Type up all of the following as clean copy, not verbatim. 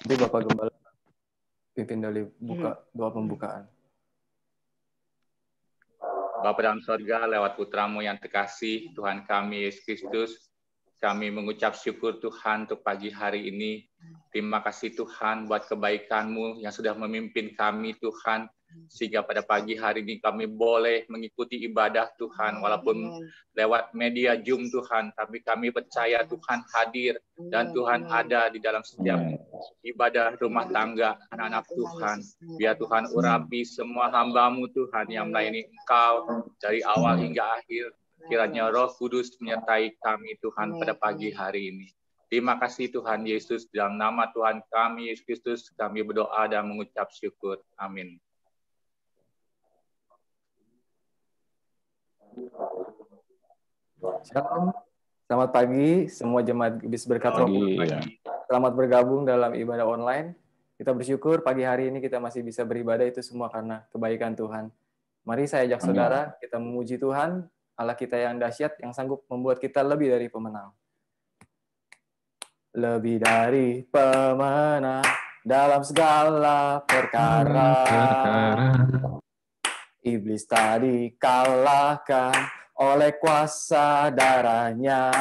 Nanti Bapak Gembala pimpin dari doa pembukaan. Bapa dalam sorga, lewat putramu yang terkasih, Tuhan kami Yesus Kristus, kami mengucap syukur Tuhan untuk pagi hari ini. Terima kasih Tuhan buat kebaikan-Mu yang sudah memimpin kami Tuhan, sehingga pada pagi hari ini kami boleh mengikuti ibadah Tuhan, walaupun lewat media Zoom Tuhan, tapi kami percaya Tuhan hadir dan Tuhan ada di dalam setiap ibadah rumah tangga anak-anak Tuhan. Biar Tuhan urapi semua hamba-Mu Tuhan yang melayani Engkau dari awal hingga akhir. Kiranya Roh Kudus menyertai kami Tuhan pada pagi hari ini. Terima kasih Tuhan Yesus, dalam nama Tuhan kami Yesus Kristus kami berdoa dan mengucap syukur. Amin. Shalom. Selamat pagi semua jemaat bis berkat Roh. Selamat bergabung dalam ibadah online. Kita bersyukur pagi hari ini kita masih bisa beribadah, itu semua karena kebaikan Tuhan. Mari saya ajak saudara, kita memuji Tuhan, Allah kita yang dahsyat, yang sanggup membuat kita lebih dari pemenang. Lebih dari pemenang dalam segala perkara. Iblis tadi kalahkan oleh kuasa darahnya.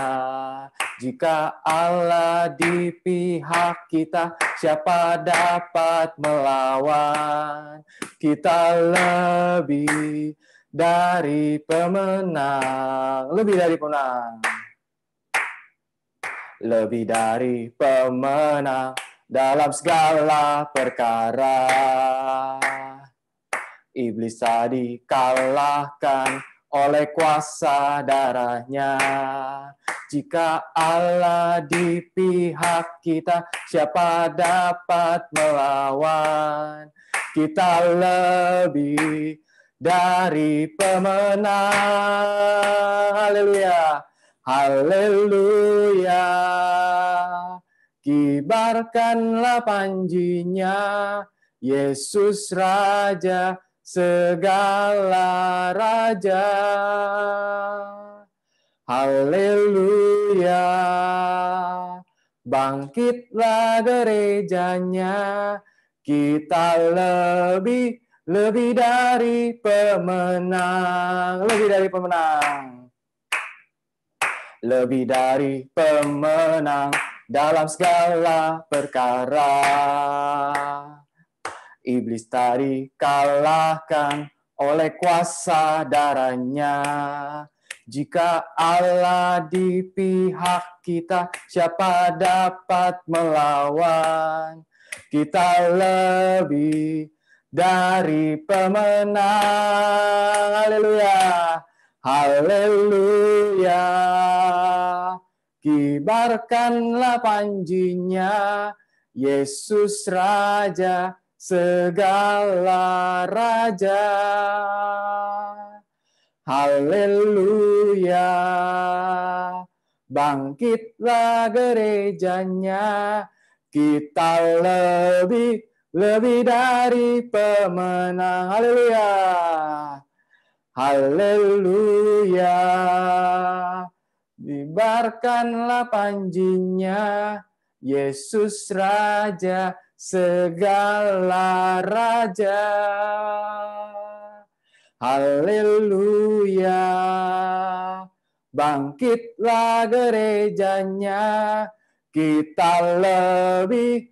Jika Allah di pihak kita, siapa dapat melawan? Kita lebih dari pemenang. Lebih dari pemenang. Lebih dari pemenang dalam segala perkara. Iblis tadi kalahkan oleh kuasa darahnya. Jika Allah di pihak kita, siapa dapat melawan? Kita lebih dari pemenang. Haleluya. Haleluya. Kibarkanlah panjinya, Yesus Raja segala raja. Haleluya. Bangkitlah gerejanya, kita lebih dari pemenang. Lebih dari pemenang. Lebih dari pemenang dalam segala perkara. Iblis tadi kalahkan oleh kuasa darahnya. Jika Allah di pihak kita, siapa dapat melawan? Kita lebih dari pemenang. Haleluya. Haleluya. Kibarkanlah panjinya, Yesus Raja segala raja. Haleluya. Bangkitlah gerejanya, kita lebih dari pemenang. Haleluya. Haleluya. Dibarkanlah panjinya, Yesus Raja segala raja. Haleluya. Bangkitlah gerejanya, kita lebih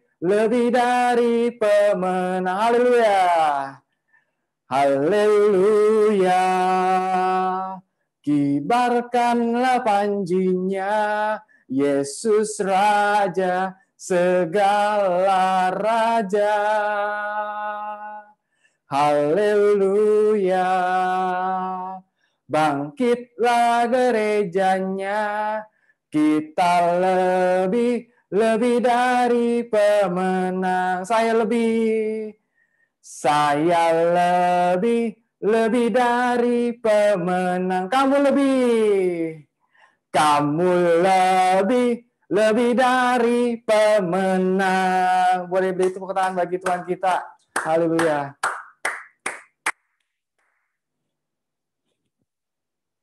dari pemenang. Haleluya. Haleluya. Kibarkanlah panjinya, Yesus Raja segala raja. Haleluya. Bangkitlah gerejanya, kita lebih dari pemenang. Saya lebih dari pemenang. Kamu lebih dari pemenang. Boleh beri tepuk tangan bagi Tuhan kita. Haleluya.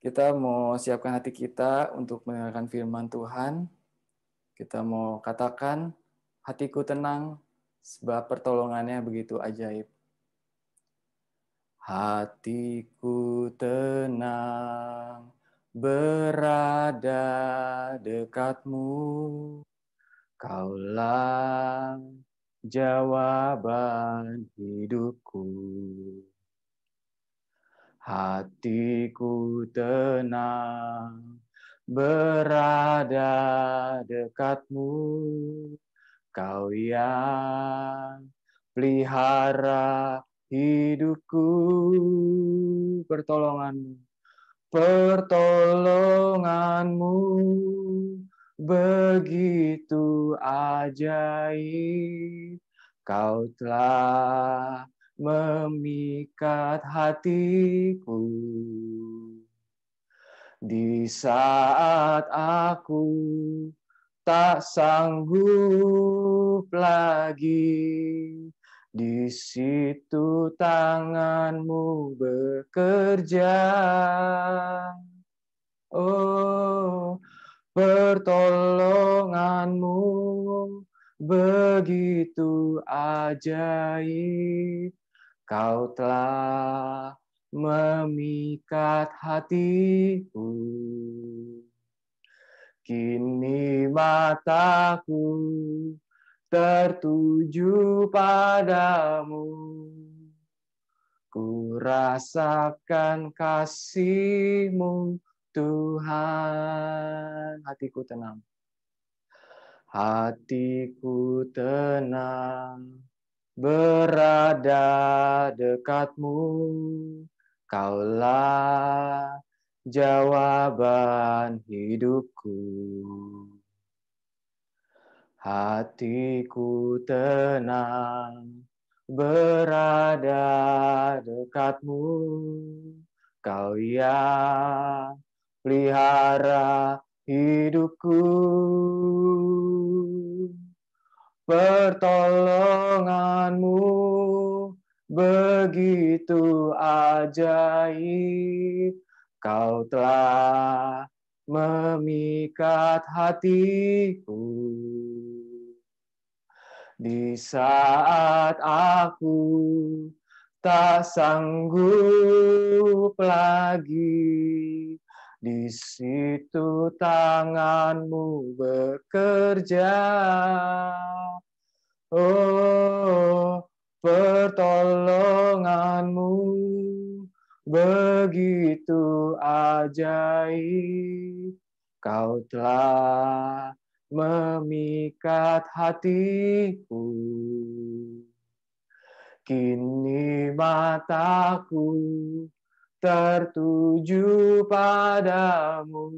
Kita mau siapkan hati kita untuk mendengarkan firman Tuhan. Kita mau katakan, hatiku tenang, sebab pertolongannya begitu ajaib. Hatiku tenang berada dekatmu, Kaulah jawaban hidupku. Hatiku tenang berada dekatmu, Kau yang pelihara hidupku. Pertolonganmu begitu ajaib. Kau telah memikat hatiku. Di saat aku tak sanggup lagi, di situ tanganmu bekerja. Oh, pertolonganmu begitu ajaib. Kau telah memikat hatiku. Kini mataku tertuju padamu. Ku rasakan kasih-Mu, Tuhan. Hatiku tenang. Hatiku tenang berada dekat-Mu. Kaulah jawaban hidupku. Hatiku tenang berada dekat-Mu. Kau yang pelihara hidupku. Pertolonganmu begitu ajaib. Kau telah memikat hatiku. Di saat aku tak sanggup lagi, di situ tangan-Mu bekerja. Oh, pertolongan-Mu begitu ajaib. Kau telah memikat hatiku. Kini mataku tertuju padamu.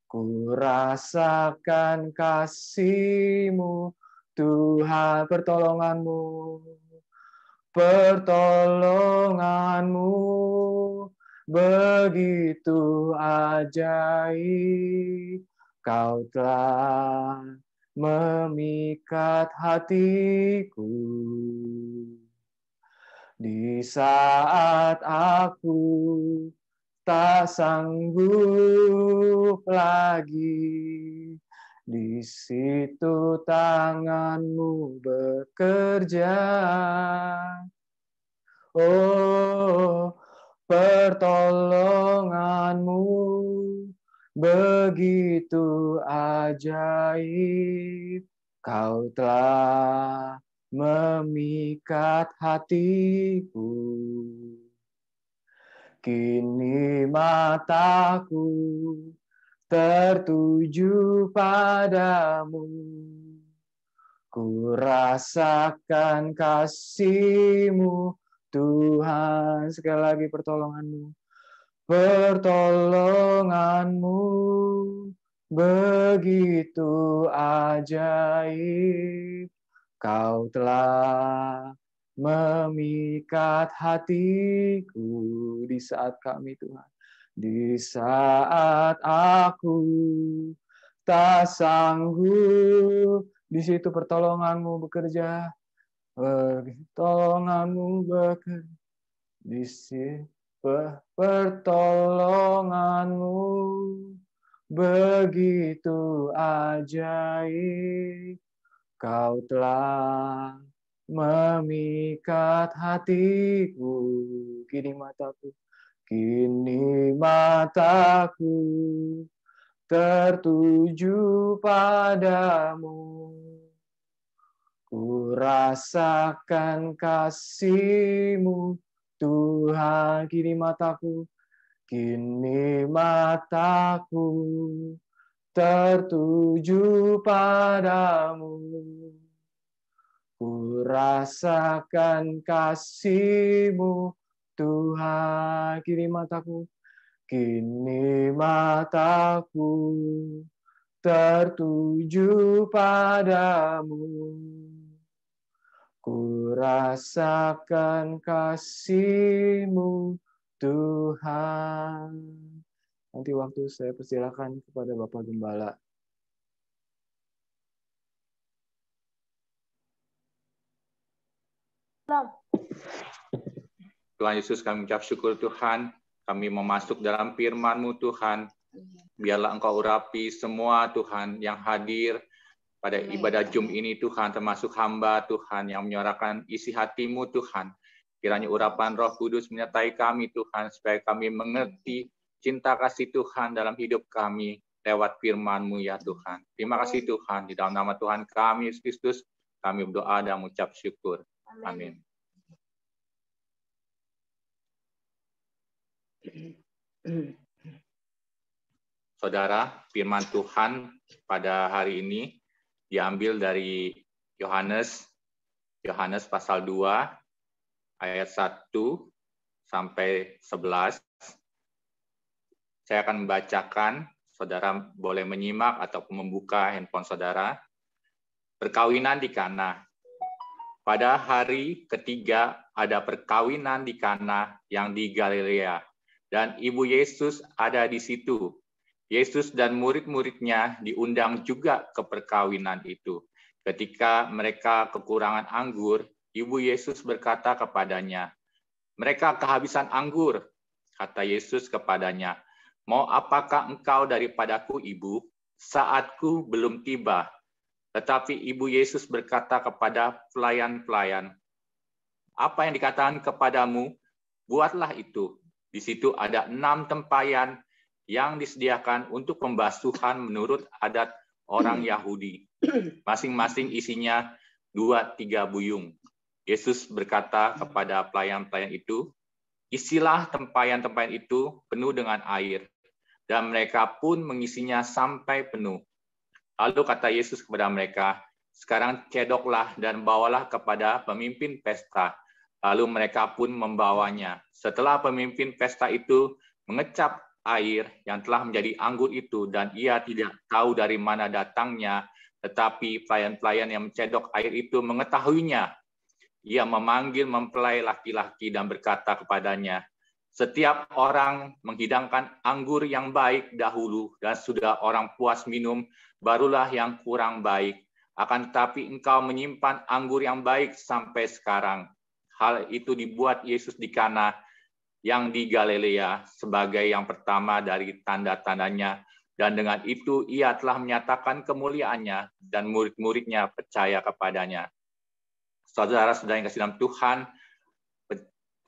Ku rasakan kasih-Mu, Tuhan. Pertolongan-Mu begitu ajaib. Kau telah memikat hatiku. Di saat aku tak sanggup lagi, di situ tangan-Mu bekerja. Oh, pertolongan-Mu begitu ajaib. Kau telah memikat hatiku. Kini mataku tertuju padamu. Ku rasakan kasih-Mu, Tuhan. Sekali lagi pertolongan-Mu. Pertolongan-Mu begitu ajaib. Kau telah memikat hatiku di saat kami, Tuhan. Di saat aku tak sanggup, di situ pertolongan-Mu bekerja. Pertolongan-Mu bekerja. Di situ pertolongan-Mu begitu ajaib. Kau telah memikat hatiku, kini mataku tertuju padamu. Ku rasakan kasih-Mu, Tuhan, kini mataku tertuju padamu. Ku rasakan kasih-Mu, Tuhan, kini mataku tertuju padamu. Ku rasakan kasih-Mu, Tuhan. Nanti waktu saya persilakan kepada Bapak Gembala. Tuhan Yesus, kami ucap syukur Tuhan, kami memasuk dalam firman-Mu Tuhan. Biarlah Engkau urapi semua Tuhan yang hadir pada ibadah Jum ini Tuhan, termasuk hamba Tuhan yang menyuarakan isi hati-Mu Tuhan. Kiranya urapan Roh Kudus menyertai kami Tuhan, supaya kami mengerti cinta kasih Tuhan dalam hidup kami lewat firman-Mu ya Tuhan. Terima kasih Tuhan, di dalam nama Tuhan kami Yesus Kristus, kami berdoa dan mengucap syukur. Amin. Saudara, firman Tuhan pada hari ini diambil dari Yohanes pasal 2 ayat 1 sampai 11. Saya akan membacakan, saudara boleh menyimak atau membuka handphone saudara. Perkawinan di Kana. Pada hari ketiga ada perkawinan di Kana yang di Galilea, dan Ibu Yesus ada di situ. Yesus dan murid-muridnya diundang juga ke perkawinan itu. Ketika mereka kekurangan anggur, Ibu Yesus berkata kepadanya, "Mereka kehabisan anggur." Kata Yesus kepadanya, "Mau apakah engkau daripadaku, Ibu? Saatku belum tiba." Tetapi Ibu Yesus berkata kepada pelayan-pelayan, "Apa yang dikatakan kepadamu, buatlah itu." Di situ ada 6 tempayan yang disediakan untuk pembasuhan menurut adat orang Yahudi. Masing-masing isinya 2-3 buyung. Yesus berkata kepada pelayan-pelayan itu, "Isilah tempayan-tempayan itu penuh dengan air." Dan mereka pun mengisinya sampai penuh. Lalu kata Yesus kepada mereka, "Sekarang cedoklah dan bawalah kepada pemimpin pesta." Lalu mereka pun membawanya. Setelah pemimpin pesta itu mengecap air yang telah menjadi anggur itu, dan ia tidak tahu dari mana datangnya, tetapi pelayan-pelayan yang mencedok air itu mengetahuinya. Ia memanggil mempelai laki-laki dan berkata kepadanya, "Setiap orang menghidangkan anggur yang baik dahulu, dan sudah orang puas minum, barulah yang kurang baik. Akan tetapi engkau menyimpan anggur yang baik sampai sekarang." Hal itu dibuat Yesus di Kana yang di Galilea sebagai yang pertama dari tanda-tandanya, dan dengan itu ia telah menyatakan kemuliaannya, dan murid-muridnya percaya kepadanya. Saudara-saudara yang kasih dalam Tuhan,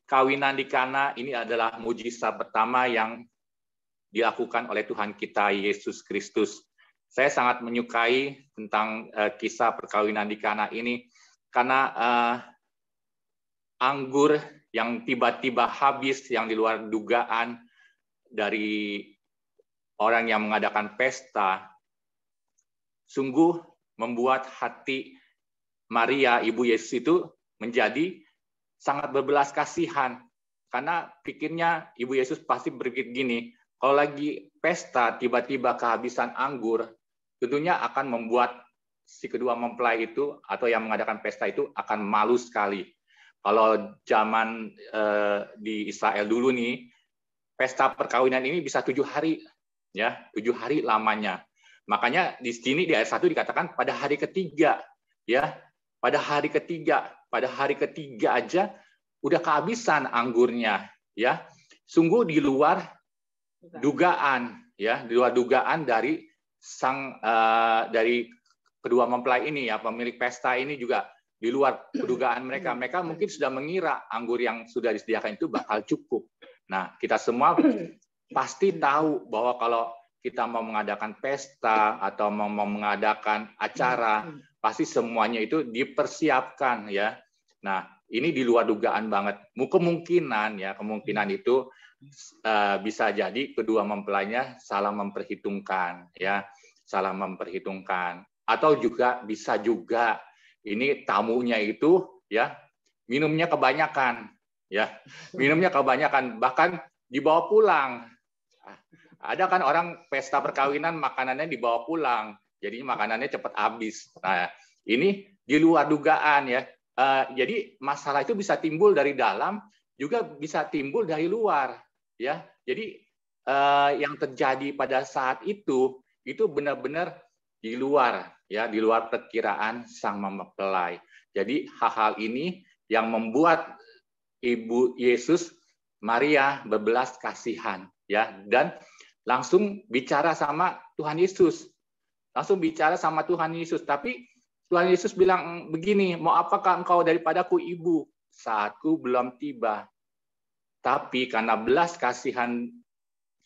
kawinan di Kana ini adalah mujizat pertama yang dilakukan oleh Tuhan kita Yesus Kristus. Saya sangat menyukai tentang kisah perkawinan di Kana ini, karena anggur yang tiba-tiba habis, yang di luar dugaan dari orang yang mengadakan pesta, sungguh membuat hati Maria, ibu Yesus itu menjadi sangat berbelas kasihan. Karena pikirnya ibu Yesus pasti berpikir gini, kalau lagi pesta tiba-tiba kehabisan anggur, tentunya akan membuat si kedua mempelai itu atau yang mengadakan pesta itu akan malu sekali. Kalau zaman di Israel dulu nih, pesta perkawinan ini bisa 7 hari, ya 7 hari lamanya. Makanya di sini di ayat 1 dikatakan pada hari ketiga, ya pada hari ketiga aja udah kehabisan anggurnya, ya sungguh di luar dugaan, ya di luar dugaan dari kedua mempelai ini ya, pemilik pesta ini juga di luar kedugaan mereka. Mereka mungkin sudah mengira anggur yang sudah disediakan itu bakal cukup. Nah, kita semua pasti tahu bahwa kalau kita mau mengadakan pesta atau mau mengadakan acara, pasti semuanya itu dipersiapkan ya. Nah, ini di luar dugaan banget. Kemungkinan itu bisa jadi kedua mempelainya salah memperhitungkan ya, salah memperhitungkan. Atau juga bisa juga ini tamunya itu ya minumnya kebanyakan ya. Minumnya kebanyakan bahkan dibawa pulang. Ada kan orang pesta perkawinan makanannya dibawa pulang, jadi makanannya cepat habis. Nah, ini di luar dugaan ya. Jadi masalah itu bisa timbul dari dalam, juga bisa timbul dari luar. Ya, jadi yang terjadi pada saat itu benar-benar di luar ya, di luar perkiraan sang mempelai. Jadi hal-hal ini yang membuat Ibu Yesus Maria berbelas kasihan ya, dan langsung bicara sama Tuhan Yesus. Tapi Tuhan Yesus bilang begini, mau apakah engkau daripadaku ibu? Saatku belum tiba. Tapi karena belas kasihan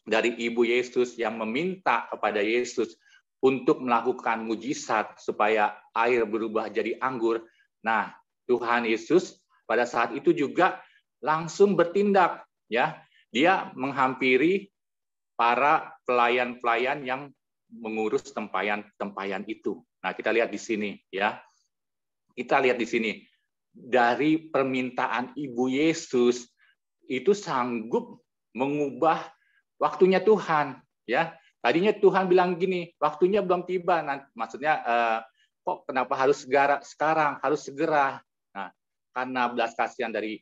dari Ibu Yesus yang meminta kepada Yesus untuk melakukan mujizat supaya air berubah jadi anggur. Nah, Tuhan Yesus pada saat itu juga langsung bertindak ya. Dia menghampiri para pelayan-pelayan yang mengurus tempayan itu. Nah, kita lihat di sini ya. Kita lihat di sini dari permintaan Ibu Yesus itu sanggup mengubah waktunya Tuhan ya. Tadinya Tuhan bilang gini, waktunya belum tiba. Nah, maksudnya kok kenapa harus sekarang, harus segera. Nah, karena belas kasihan dari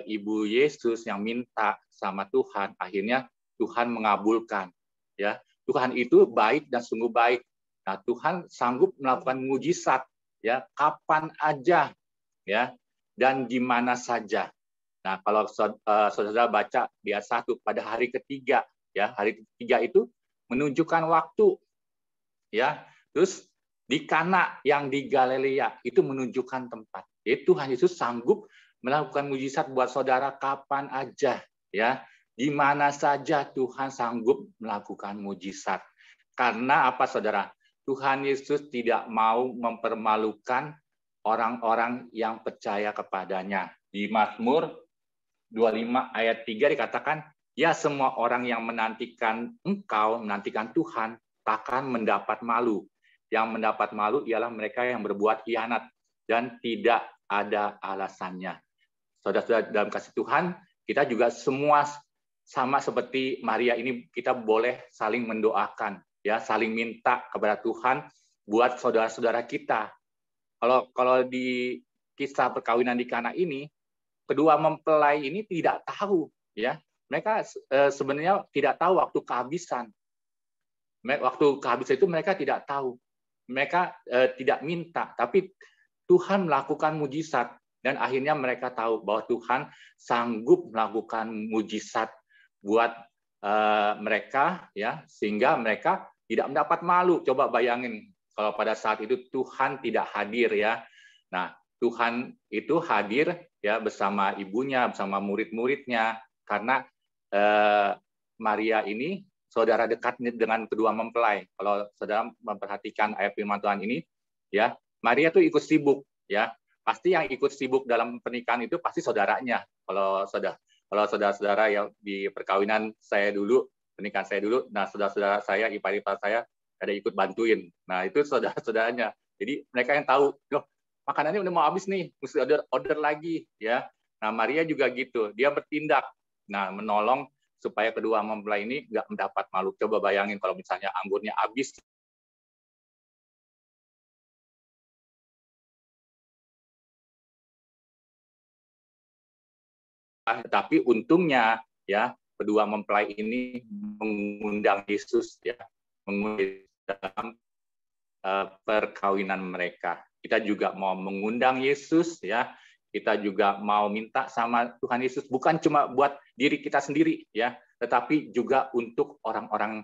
Ibu Yesus yang minta sama Tuhan, akhirnya Tuhan mengabulkan ya. Tuhan itu baik dan sungguh baik. Nah, Tuhan sanggup melakukan mujizat ya kapan aja ya dan di mana saja. Nah, kalau saudara baca di ayat 1 pada hari ketiga ya, hari ketiga itu menunjukkan waktu ya. Terus di Kana yang di Galilea itu menunjukkan tempat. Jadi Tuhan Yesus sanggup melakukan mujizat buat saudara kapan aja ya. Di mana saja Tuhan sanggup melakukan mujizat. Karena apa saudara? Tuhan Yesus tidak mau mempermalukan orang-orang yang percaya kepadanya. Di Mazmur 25 ayat 3 dikatakan, ya semua orang yang menantikan engkau, menantikan Tuhan, takkan mendapat malu. Yang mendapat malu ialah mereka yang berbuat khianat dan tidak ada alasannya. Saudara-saudara dalam kasih Tuhan, kita juga semua sama seperti Maria ini, kita boleh saling mendoakan ya, saling minta kepada Tuhan buat saudara-saudara kita. Kalau di kisah perkawinan di Kana ini, kedua mempelai ini tidak tahu ya. Mereka sebenarnya tidak tahu waktu kehabisan. Waktu kehabisan itu mereka tidak tahu. Mereka tidak minta, tapi Tuhan melakukan mujizat dan akhirnya mereka tahu bahwa Tuhan sanggup melakukan mujizat buat mereka ya, sehingga mereka tidak mendapat malu. Coba bayangin kalau pada saat itu Tuhan tidak hadir ya. Nah, Tuhan itu hadir ya bersama ibunya, bersama murid-muridnya, karena Maria ini saudara dekat dengan kedua mempelai. Kalau saudara memperhatikan ayat firman Tuhan ini ya, Maria tuh ikut sibuk ya. Pasti yang ikut sibuk dalam pernikahan itu pasti saudaranya. Kalau saudara-saudara yang di perkawinan saya dulu, pernikahan saya dulu, nah saudara-saudara saya, ipar-ipar saya ada ikut bantuin. Nah, itu saudara-saudaranya. Jadi mereka yang tahu, loh, makanannya udah mau habis nih, mesti order lagi ya. Nah, Maria juga gitu, dia bertindak. Nah, menolong supaya kedua mempelai ini nggak mendapat malu. Coba bayangin kalau misalnya anggurnya habis. Tetapi untungnya ya kedua mempelai ini mengundang Yesus ya, mengundang dalam perkawinan mereka. Kita juga mau mengundang Yesus ya, kita juga mau minta sama Tuhan Yesus bukan cuma buat diri kita sendiri ya, tetapi juga untuk orang-orang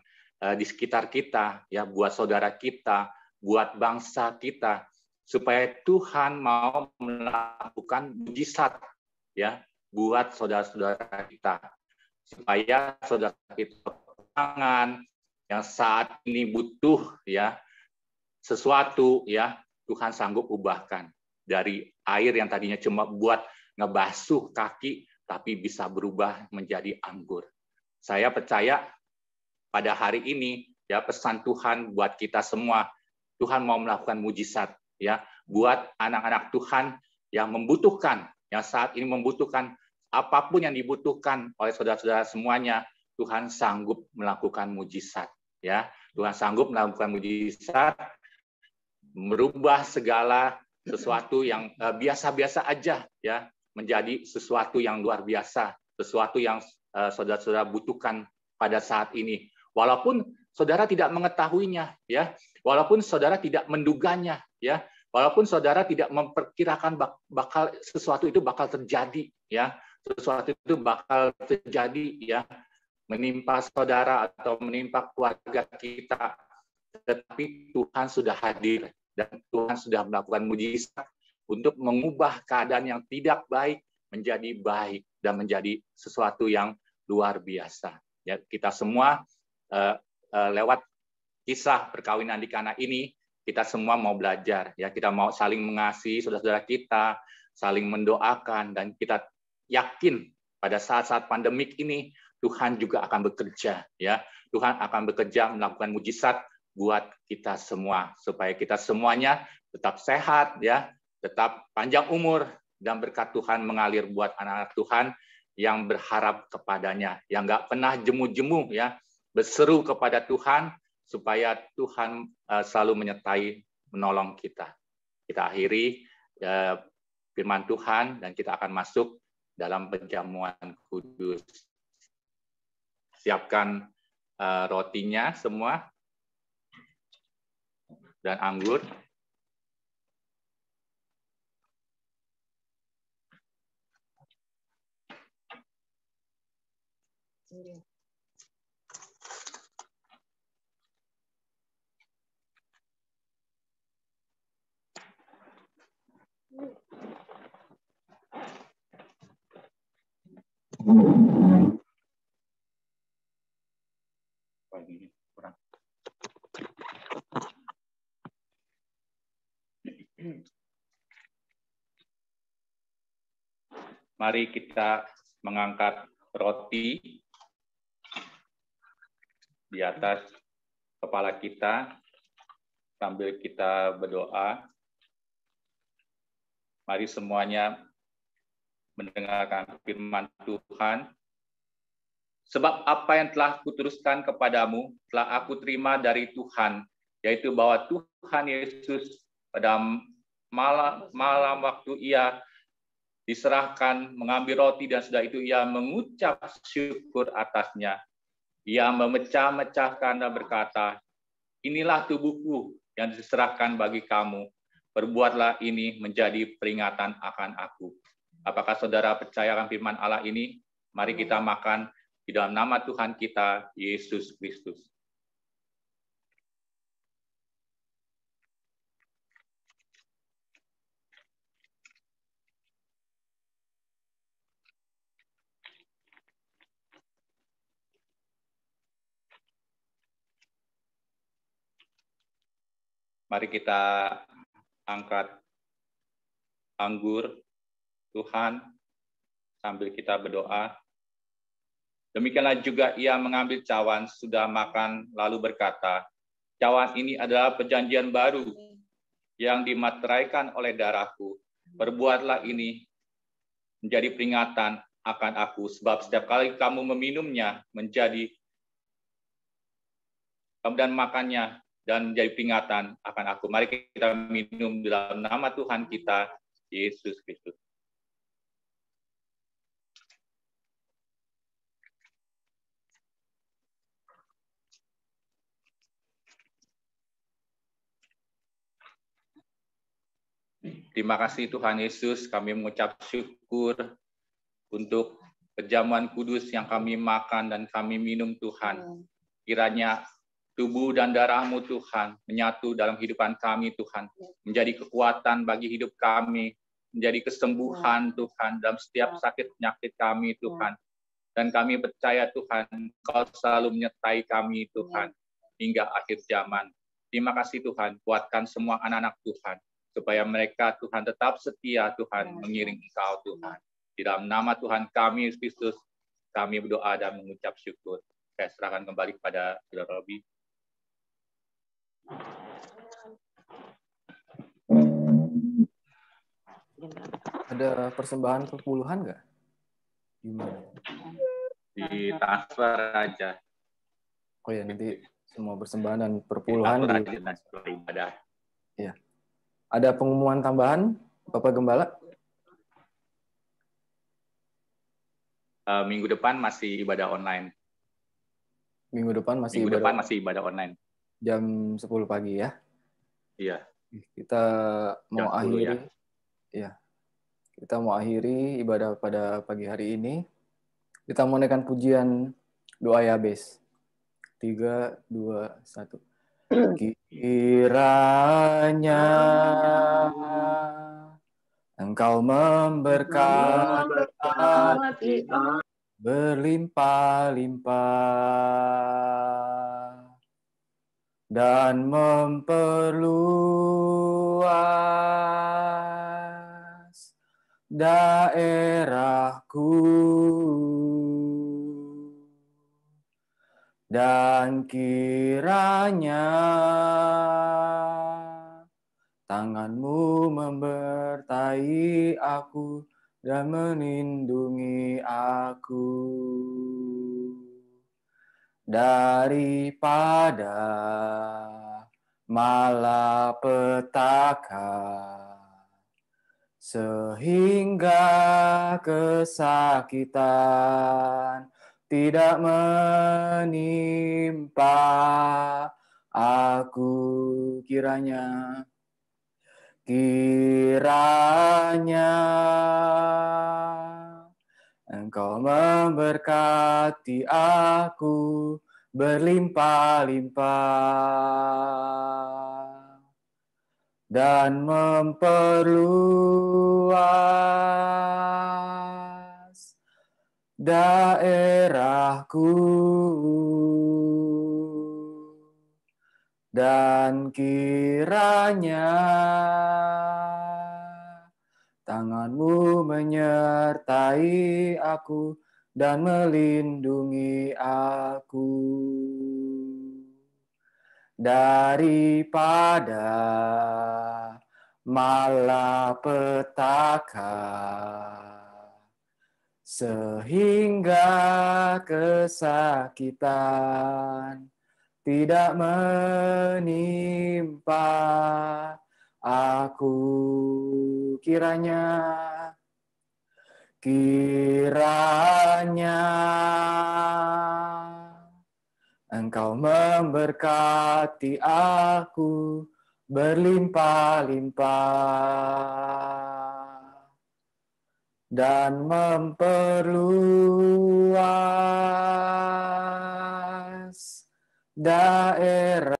di sekitar kita ya, buat saudara kita, buat bangsa kita, supaya Tuhan mau melakukan mujizat ya buat saudara-saudara kita, supaya saudara kita pangan yang saat ini butuh ya sesuatu ya, Tuhan sanggup ubahkan dari air yang tadinya cuma buat ngebasuh kaki, tapi bisa berubah menjadi anggur. Saya percaya pada hari ini ya pesan Tuhan buat kita semua, Tuhan mau melakukan mujizat ya buat anak-anak Tuhan yang membutuhkan, yang saat ini membutuhkan apapun yang dibutuhkan oleh saudara-saudara semuanya, Tuhan sanggup melakukan mujizat ya. Tuhan sanggup melakukan mujizat, merubah segala sesuatu yang biasa-biasa aja ya menjadi sesuatu yang luar biasa, sesuatu yang saudara-saudara butuhkan pada saat ini. Walaupun saudara tidak mengetahuinya ya, walaupun saudara tidak menduganya ya, walaupun saudara tidak memperkirakan bakal sesuatu itu bakal terjadi ya, sesuatu itu bakal terjadi ya menimpa saudara atau menimpa keluarga kita, tetapi Tuhan sudah hadir dan Tuhan sudah melakukan mujizat untuk mengubah keadaan yang tidak baik menjadi baik dan menjadi sesuatu yang luar biasa. Ya, kita semua lewat kisah perkawinan di Kana ini, kita semua mau belajar. Ya, kita mau saling mengasihi saudara-saudara kita, saling mendoakan, dan kita yakin pada saat-saat pandemik ini Tuhan juga akan bekerja. Ya, Tuhan akan bekerja melakukan mujizat buat kita semua supaya kita semuanya tetap sehat ya, tetap panjang umur dan berkat Tuhan mengalir buat anak-anak Tuhan yang berharap kepadanya, yang nggak pernah jemu-jemu ya, berseru kepada Tuhan supaya Tuhan selalu menyertai, menolong kita. Kita akhiri firman Tuhan dan kita akan masuk dalam perjamuan kudus. Siapkan rotinya semua dan anggur. Mari kita mengangkat roti di atas kepala kita sambil kita berdoa. Mari semuanya mendengarkan firman Tuhan. Sebab apa yang telah kuteruskan kepadamu telah aku terima dari Tuhan, yaitu bahwa Tuhan Yesus pada malam waktu ia diserahkan mengambil roti dan sudah itu ia mengucap syukur atasnya. Ia memecah-mecahkan dan berkata, inilah tubuhku yang diserahkan bagi kamu. Perbuatlah ini menjadi peringatan akan aku. Apakah saudara percaya akan firman Allah ini? Mari kita makan di dalam nama Tuhan kita, Yesus Kristus. Mari kita angkat anggur Tuhan sambil kita berdoa. Demikianlah juga ia mengambil cawan, sudah makan, lalu berkata, cawan ini adalah perjanjian baru yang dimateraikan oleh darahku. Perbuatlah ini menjadi peringatan akan aku, sebab setiap kali kamu meminumnya menjadi dan makannya dan menjadi peringatan akan aku. Mari kita minum dalam nama Tuhan kita, Yesus Kristus. Terima kasih Tuhan Yesus, kami mengucap syukur untuk perjamuan kudus yang kami makan dan kami minum Tuhan. Kiranya tubuh dan darah-Mu Tuhan menyatu dalam kehidupan kami Tuhan, menjadi kekuatan bagi hidup kami, menjadi kesembuhan Tuhan dalam setiap sakit penyakit kami Tuhan. Dan kami percaya Tuhan, Kau selalu menyertai kami Tuhan hingga akhir zaman. Terima kasih Tuhan, kuatkan semua anak-anak Tuhan, supaya mereka Tuhan tetap setia Tuhan mengiring Engkau Tuhan. Di dalam nama Tuhan kami Yesus Kristus, kami berdoa dan mengucap syukur. Saya serahkan kembali kepada Saudara Robi. Ada persembahan perpuluhan nggak? Gimana? Di transfer aja. Oh ya, nanti semua persembahan dan perpuluhan di ibadah. Ya. Ada pengumuman tambahan, Bapak Gembala? Minggu depan masih ibadah online. Minggu depan masih ibadah online. Jam 10 pagi ya? Iya. Kita mau akhiri. Ya. Kita mau akhiri ibadah pada pagi hari ini. Kita mau naikkan pujian doa Yabes. 3, 2, 1. Kiranya Engkau memberkati berlimpah-limpah dan memperluas daerahku, dan kiranya tangan-Mu membertai aku dan melindungi aku daripada malapetaka, sehingga kesakitan tidak menimpa aku. Kiranya Engkau memberkati aku berlimpah-limpah dan memperluas daerahku, dan kiranya tangan-Mu menyertai aku dan melindungi aku daripada malapetaka, sehingga kesakitan tidak menimpa aku. Kiranya Engkau memberkati aku berlimpah-limpah dan memperluas daerah.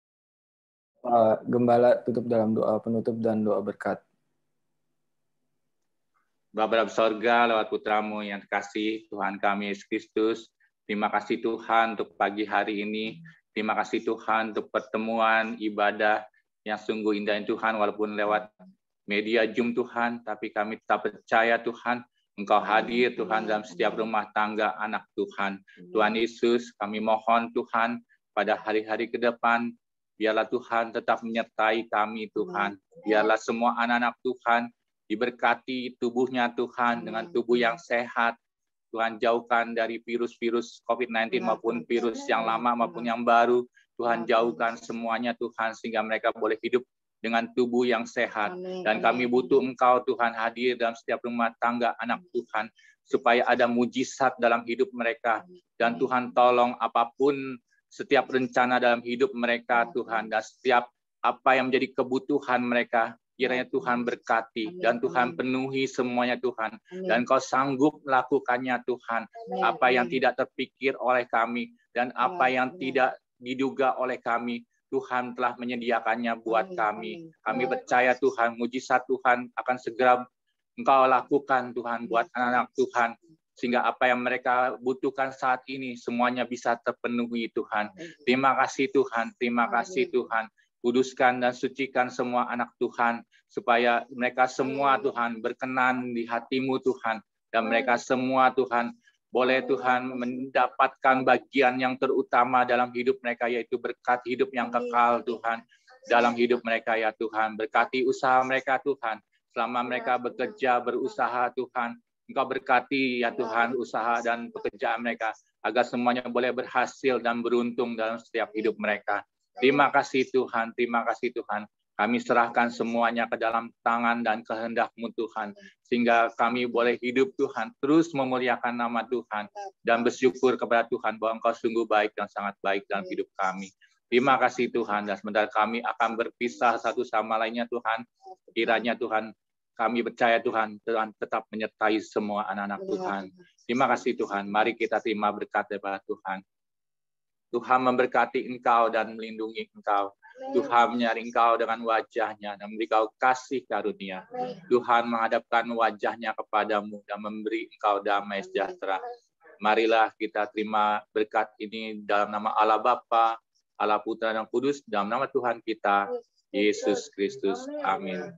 Pak Gembala tutup dalam doa penutup dan doa berkat. Bapa dalam sorga, lewat putra-Mu yang terkasih, Tuhan kami Yesus Kristus, terima kasih Tuhan untuk pagi hari ini. Terima kasih Tuhan untuk pertemuan ibadah yang sungguh indah Tuhan, walaupun lewat media Zoom Tuhan, tapi kami tetap percaya Tuhan, Engkau hadir Tuhan dalam setiap rumah tangga anak Tuhan. Tuhan Yesus, kami mohon Tuhan pada hari-hari ke depan, biarlah Tuhan tetap menyertai kami Tuhan. Biarlah semua anak-anak Tuhan diberkati tubuhnya Tuhan dengan tubuh yang sehat. Tuhan jauhkan dari virus-virus COVID-19 maupun virus yang lama maupun yang baru. Tuhan jauhkan semuanya Tuhan sehingga mereka boleh hidup dengan tubuh yang sehat. Dan kami butuh Engkau Tuhan hadir dalam setiap rumah tangga anak Tuhan supaya ada mujizat dalam hidup mereka. Dan Tuhan tolong apapun setiap rencana dalam hidup mereka Tuhan, dan setiap apa yang menjadi kebutuhan mereka, kiranya Tuhan berkati dan Tuhan penuhi semuanya Tuhan. Dan Kau sanggup melakukannya Tuhan. Apa yang tidak terpikir oleh kami dan apa yang tidak diduga oleh kami, Tuhan telah menyediakannya buat kami. Kami percaya Tuhan, mujizat Tuhan akan segera Engkau lakukan Tuhan buat anak-anak Tuhan. Sehingga apa yang mereka butuhkan saat ini semuanya bisa terpenuhi Tuhan. Terima kasih Tuhan, terima kasih Tuhan. Kuduskan dan sucikan semua anak Tuhan. Supaya mereka semua Tuhan berkenan di hati-Mu Tuhan. Dan mereka semua Tuhan boleh Tuhan mendapatkan bagian yang terutama dalam hidup mereka, yaitu berkat hidup yang kekal Tuhan. Dalam hidup mereka ya Tuhan. Berkati usaha mereka Tuhan. Selama mereka bekerja, berusaha Tuhan. Engkau berkati ya Tuhan usaha dan pekerjaan mereka. Agar semuanya boleh berhasil dan beruntung dalam setiap hidup mereka. Terima kasih Tuhan, terima kasih Tuhan. Kami serahkan semuanya ke dalam tangan dan kehendak-Mu Tuhan. Sehingga kami boleh hidup Tuhan, terus memuliakan nama Tuhan. Dan bersyukur kepada Tuhan bahwa Engkau sungguh baik dan sangat baik dalam hidup kami. Terima kasih Tuhan, dan sebentar kami akan berpisah satu sama lainnya Tuhan. Kiranya Tuhan, kami percaya Tuhan tetap menyertai semua anak-anak Tuhan. Terima kasih Tuhan, mari kita terima berkat daripada Tuhan. Tuhan memberkati engkau dan melindungi engkau. Tuhan menyari engkau dengan wajah-Nya dan memberi engkau kasih karunia. Tuhan menghadapkan wajah-Nya kepadamu dan memberi engkau damai sejahtera. Marilah kita terima berkat ini dalam nama Allah Bapa, Allah Putra dan Kudus, dalam nama Tuhan kita, Yesus Kristus. Amin.